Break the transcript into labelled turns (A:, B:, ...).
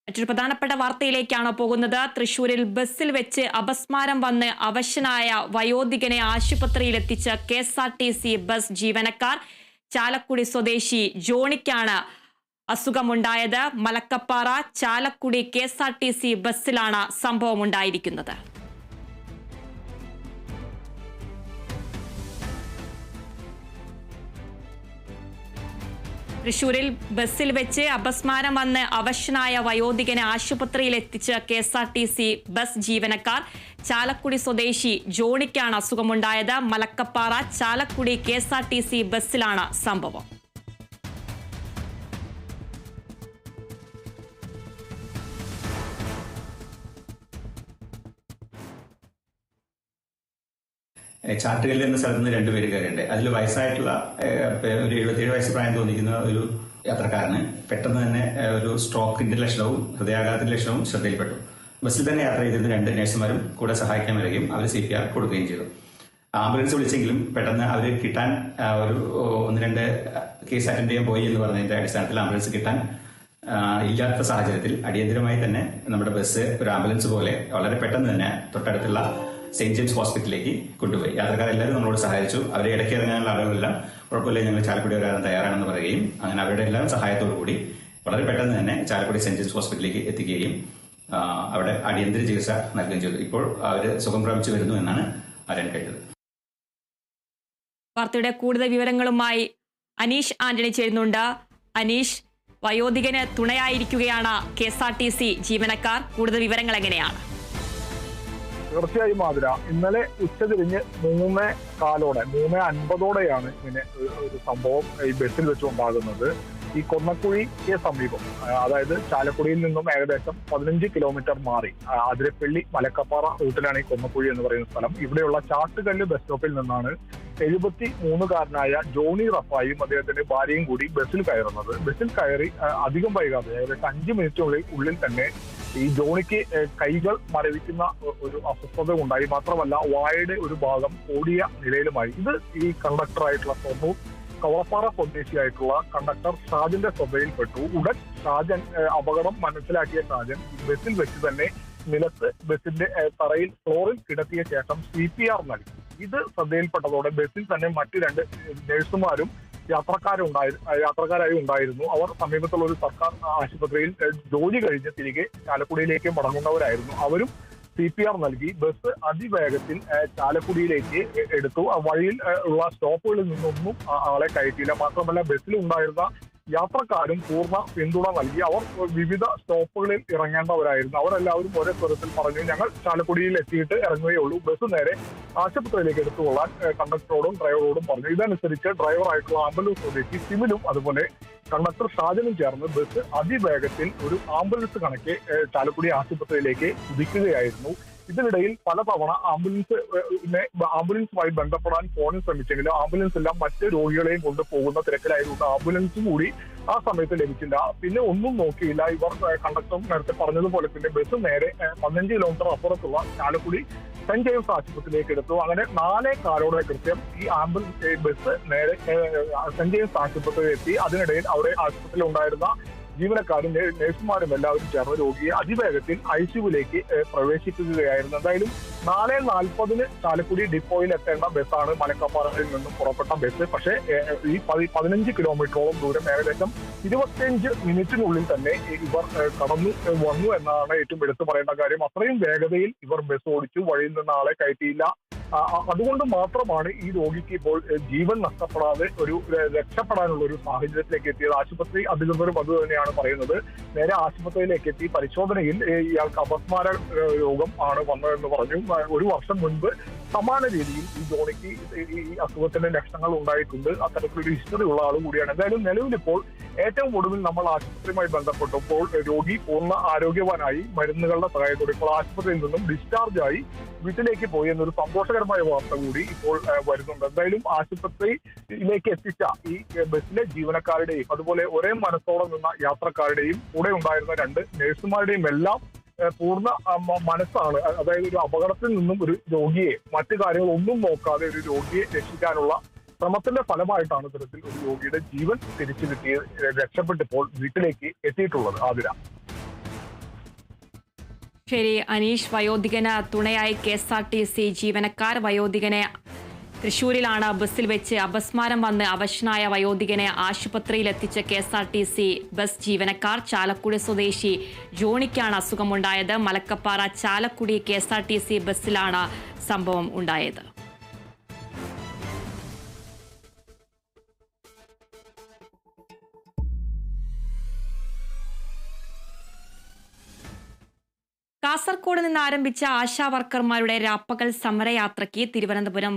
A: മറ്റൊരു പ്രധാനപ്പെട്ട വാർത്തയിലേക്കാണ് പോകുന്നത്. തൃശൂരിൽ ബസ്സിൽ വെച്ച് അപസ്മാരം വന്ന് അവശനായ വയോധികനെ ആശുപത്രിയിലെത്തിച്ച KSRTC ബസ് ജീവനക്കാർ. ചാലക്കുടി സ്വദേശി ജോണിക്കാണ് അസുഖമുണ്ടായത്. മലക്കപ്പാറ ചാലക്കുടി KSRTC ബസ്സിലാണ് സംഭവം ഉണ്ടായിരിക്കുന്നത്. തൃശൂരിൽ ബസ്സിൽ വെച്ച് അപസ്മാരം വന്ന് അവശനായ വയോധികനെ ആശുപത്രിയിൽ എത്തിച്ച KSRTC ബസ് ജീവനക്കാർ. ചാലക്കുടി സ്വദേശി ജോണിക്കാണ് അസുഖമുണ്ടായത്. മലക്കപ്പാറ ചാലക്കുടി KSRTC ബസ്സിലാണ് സംഭവം.
B: ചാട്ടുകല്ല് എന്ന സ്ഥലത്ത് നിന്ന് രണ്ടുപേര് കയറിയുണ്ട്. അതിൽ വയസ്സായിട്ടുള്ള ഒരു 77 വയസ്സ് പ്രായം തോന്നിക്കുന്ന ഒരു യാത്രക്കാരന് പെട്ടെന്ന് തന്നെ ഒരു സ്ട്രോക്കിന്റെ ലക്ഷണവും ഹൃദയാഘാതത്തിന്റെ ലക്ഷണവും ശ്രദ്ധയിൽപ്പെട്ടു. ബസ്സിൽ തന്നെ യാത്ര ചെയ്തിരുന്ന 2 നഴ്സുമാരും കൂടെ സഹായിക്കാൻ വരികയും അവർ CPR കൊടുക്കുകയും ചെയ്തു. ആംബുലൻസ് വിളിച്ചെങ്കിലും പെട്ടെന്ന് അവർ കിട്ടാൻ ഒരു 1-2 കേസ് അറ്റൻഡ് ചെയ്യാൻ പോയി എന്ന് പറഞ്ഞതിന്റെ അടിസ്ഥാനത്തിൽ ആംബുലൻസ് കിട്ടാൻ ഇല്ലാത്ത സാഹചര്യത്തിൽ അടിയന്തരമായി തന്നെ നമ്മുടെ ബസ് ഒരു ആംബുലൻസ് പോലെ വളരെ പെട്ടെന്ന് തന്നെ തൊട്ടടുത്തുള്ള സെന്റ് ജെയിംസ് ഹോസ്പിറ്റലിലേക്ക് കൊണ്ടുപോയി. യാത്രക്കാരെല്ലാവരും നമ്മളോട് സഹായിച്ചു. അവരെ ഇടയ്ക്ക് ഇറങ്ങാനുള്ള ആളുകളെല്ലാം കുഴപ്പമില്ല, ഞങ്ങൾ ചാലക്കുടി വരാൻ തയ്യാറാണെന്ന് പറയുകയും അങ്ങനെ അവരുടെ എല്ലാം സഹായത്തോടു കൂടി വളരെ പെട്ടെന്ന് തന്നെ ചാലക്കുടി സെന്റ് ജെയിംസ് ഹോസ്പിറ്റലിലേക്ക് എത്തിക്കുകയും അവിടെ അടിയന്തര ചികിത്സ നൽകുകയും ചെയ്തു. ഇപ്പോൾ അവർ സുഖം പ്രാപിച്ചു വരുന്നു എന്നാണ് അറിയാൻ കഴിഞ്ഞത്.
A: വാർത്തയുടെ കൂടുതൽ വിവരങ്ങളുമായി അനീഷ് ആന്റണി ചേരുന്നുണ്ട്. അനീഷ്, വയോധികന് തുണയായിരിക്കുകയാണ് KSRTC ജീവനക്കാർ. കൂടുതൽ വിവരങ്ങൾ എങ്ങനെയാണ്?
C: തീർച്ചയായും മാതിര, ഇന്നലെ ഉച്ചതിരിഞ്ഞ് 3:50 ഇങ്ങനെ ഒരു സംഭവം ഈ ബസ്സിൽ വെച്ചുണ്ടാകുന്നത്. ഈ കൊന്നക്കുഴിക്ക് സമീപം, അതായത് ചാലക്കുടിയിൽ നിന്നും ഏകദേശം 15 കിലോമീറ്റർ മാറി അതിരപ്പള്ളി മലക്കപ്പാറ റൂട്ടിലാണ് ഈ കൊന്നക്കുഴി എന്ന് പറയുന്ന സ്ഥലം. ഇവിടെയുള്ള ചാട്ടുകല്ല് ബസ് സ്റ്റോപ്പിൽ നിന്നാണ് 73-കാരനായ ജോണി റഫായും അദ്ദേഹത്തിന്റെ ഭാര്യയും കൂടി ബസ്സിൽ കയറുന്നത്. ബസ്സിൽ കയറി അധികം വൈകാതെ ഏകദേശം 5 മിനിറ്റിനുള്ളിൽ തന്നെ ഈ ജോണിക്ക് കൈകൾ മരവിക്കുന്ന ഒരു അസ്വസ്ഥത ഉണ്ടായി. മാത്രമല്ല വായയുടെ ഒരു ഭാഗം ഓടിയ നിലയിലുമായി. ഇത് ഈ കണ്ടക്ടറായിട്ടുള്ള കവളപ്പാറ സ്വദേശിയായിട്ടുള്ള കണ്ടക്ടർ ഷാജന്റെ ശ്രദ്ധയിൽപ്പെട്ടു. ഉടൻ ഷാജൻ അപകടം മനസ്സിലാക്കിയ ഷാജൻ ബസ്സിൽ വെച്ച് തന്നെ നിലത്ത് ബസ്സിന്റെ തറയിൽ ഫ്ലോറിൽ കിടത്തിയ ശേഷം CPR നൽകി. ഇത് ശ്രദ്ധയിൽപ്പെട്ടതോടെ ബസ്സിൽ തന്നെ മറ്റ് 2 നഴ്സുമാരും യാത്രക്കാരായി ഉണ്ടായിരുന്നു. അവർ സമീപത്തുള്ള ഒരു സർക്കാർ ആശുപത്രിയിൽ ജോലി കഴിഞ്ഞ് തിരികെ ചാലക്കുടിയിലേക്ക് മടങ്ങുന്നവരായിരുന്നു. അവരും CPR നൽകി ബസ് അതിവേഗത്തിൽ ചാലക്കുടിയിലേക്ക് എടുത്തു. വഴിയിൽ ഉള്ള സ്റ്റോപ്പുകളിൽ നിന്നൊന്നും ആളെ കയറ്റിയില്ല. മാത്രമല്ല ബസ്സിൽ ഉണ്ടായിരുന്ന യാത്രക്കാരും പൂർണ്ണ പിന്തുണ നൽകി. അവർ വിവിധ സ്റ്റോപ്പുകളിൽ ഇറങ്ങേണ്ടവരായിരുന്നു. അവരെല്ലാവരും ഒരേ സ്വരത്തിൽ പറഞ്ഞു, ഞങ്ങൾ ചാലക്കുടിയിൽ എത്തിയിട്ട് ഇറങ്ങുകയുള്ളൂ, ബസ് നേരെ ആശുപത്രിയിലേക്ക് എടുത്തുകൊള്ളാൻ കണ്ടക്ടറോടും ഡ്രൈവറോടും പറഞ്ഞു. ഇതനുസരിച്ച് ഡ്രൈവറായിട്ടുള്ള ആംബുലൻസ് സ്വദേശി സിമിലും അതുപോലെ കണ്ടക്ടർ ഷാജനും ചേർന്ന് ബസ് അതിവേഗത്തിൽ ഒരു ആംബുലൻസ് കണക്കെ ചാലക്കുടി ആശുപത്രിയിലേക്ക് കുതിക്കുകയായിരുന്നു. ഇതിനിടയിൽ പലതവണ ആംബുലൻസുമായി ബന്ധപ്പെടാൻ ഫോണിൽ ശ്രമിച്ചെങ്കിലും ആംബുലൻസ് എല്ലാം മറ്റ് രോഗികളെയും കൊണ്ട് പോകുന്ന തിരക്കിലായതുകൊണ്ട് ആംബുലൻസ് കൂടി ആ സമയത്ത് ലഭിച്ചില്ല. പിന്നെ ഒന്നും നോക്കിയില്ല. ഇവർ കണ്ടക്ടർ നേരത്തെ പറഞ്ഞതുപോലെ തന്നെ ബസ് നേരെ 15 കിലോമീറ്റർ അപ്പുറത്തുള്ള ചാലക്കുടി സെന്റ് ജെയിംസ് ആശുപത്രിയിലേക്ക് എടുത്തു. അങ്ങനെ 4:15 കൃത്യം ഈ ബസ് നേരെ സെന്റ് ജെയിംസ് ആശുപത്രിയിൽ എത്തി. അതിനിടയിൽ അവിടെ ആശുപത്രിയിൽ ഉണ്ടായിരുന്ന ജീവനക്കാരും നഴ്സുമാരും എല്ലാവരും ചേർന്ന് രോഗിയെ അതിവേഗത്തിൽ ICUവിലേക്ക് പ്രവേശിപ്പിക്കുകയായിരുന്നു. എന്തായാലും 4:40 ചാലക്കുടി ഡിപ്പോയിൽ എത്തേണ്ട ബസ്സാണ് മലക്കപ്പാറയിൽ നിന്നും പുറപ്പെട്ട ബസ്. പക്ഷേ ഈ 15 കിലോമീറ്ററോളം ദൂരം ഏകദേശം 25 മിനിറ്റിനുള്ളിൽ തന്നെ ഇവർ കടന്നു വന്നു എന്നാണ് ഏറ്റവും എടുത്തു പറയേണ്ട കാര്യം. അത്രയും വേഗതയിൽ ഇവർ ബസ് ഓടിച്ചു, വഴിയിൽ നിന്ന് ആളെ കയറ്റിയില്ല. അതുകൊണ്ട് മാത്രമാണ് ഈ രോഗിക്ക് ഇപ്പോൾ ജീവൻ നഷ്ടപ്പെടാതെ ഒരു രക്ഷപ്പെടാനുള്ള ഒരു സാഹചര്യത്തിലേക്ക് എത്തിയത്. ആശുപത്രി അധികൃതരും അത് തന്നെയാണ് പറയുന്നത്. നേരെ ആശുപത്രിയിലേക്ക് എത്തി പരിശോധനയിൽ ഇയാൾക്ക് അപസ്മാര രോഗം ആണ് വന്നതെന്ന് പറഞ്ഞു. 1 വർഷം മുൻപ് സമാന രീതിയിൽ ഈ ജോണിക്ക് ഈ അസുഖത്തിന്റെ ലക്ഷണങ്ങൾ ഉണ്ടായിട്ടുണ്ട്. അത്തരത്തിലൊരു ഹിസ്റ്ററി ഉള്ള ആളും കൂടിയാണ്. എന്തായാലും നിലവിലിപ്പോൾ ഏറ്റവും ഒടുവിൽ നമ്മൾ ആശുപത്രിയുമായി ബന്ധപ്പെട്ടപ്പോൾ രോഗി പൂർണ്ണ ആരോഗ്യവാനായി മരുന്നുകളുടെ സഹായത്തോടെ ഇപ്പോൾ ആശുപത്രിയിൽ നിന്നും ഡിസ്ചാർജ് ആയി വീട്ടിലേക്ക് പോയി എന്നൊരു സന്തോഷകരമായ വാർത്ത കൂടി ഇപ്പോൾ വരുന്നുണ്ട്. എന്തായാലും ആശുപത്രിയിലേക്ക് എത്തിച്ച ഈ ബസ്സിലെ ജീവനക്കാരുടെയും അതുപോലെ ഒരേ മനസ്സോടെ നിന്ന യാത്രക്കാരുടെയും കൂടെ ഉണ്ടായിരുന്ന 2 നഴ്സുമാരുടെയും എല്ലാം പൂർണ്ണ മനസ്സാണ്. അതായത് ഒരു അപകടത്തിൽ നിന്നും ഒരു രോഗിയെ മറ്റു കാര്യങ്ങളൊന്നും നോക്കാതെ ഒരു രോഗിയെ രക്ഷിക്കാനുള്ള ശ്രമത്തിന്റെ ഫലമായിട്ടാണ് ഇത്തരത്തിൽ ഒരു രോഗിയുടെ ജീവൻ തിരിച്ചു കിട്ടിയത്, രക്ഷപ്പെട്ടിപ്പോൾ വീട്ടിലേക്ക് എത്തിയിട്ടുള്ളത്. ആതിര.
A: ശരി അനീഷ്, വയോധികന് തുണയായി KSRTC ജീവനക്കാർ. വയോധികനെ തൃശൂരിലാണ് ബസ്സിൽ വെച്ച് അപസ്മാരം വന്ന് അവശനായ വയോധികനെ ആശുപത്രിയിൽ എത്തിച്ച് KSRTC ബസ് ജീവനക്കാർ. ചാലക്കുടി സ്വദേശി ജോണിക്കാണ് അസുഖമുണ്ടായത്. മലക്കപ്പാറ ചാലക്കുടി KSRTC ബസ്സിലാണ് സംഭവം ഉണ്ടായത്. കാസർഗോഡ് നിന്ന് ആരംഭിച്ച ആശാ വർക്കർമാരുടെ രാപ്പകൽ സമരയാത്രയ്ക്ക് തിരുവനന്തപുരം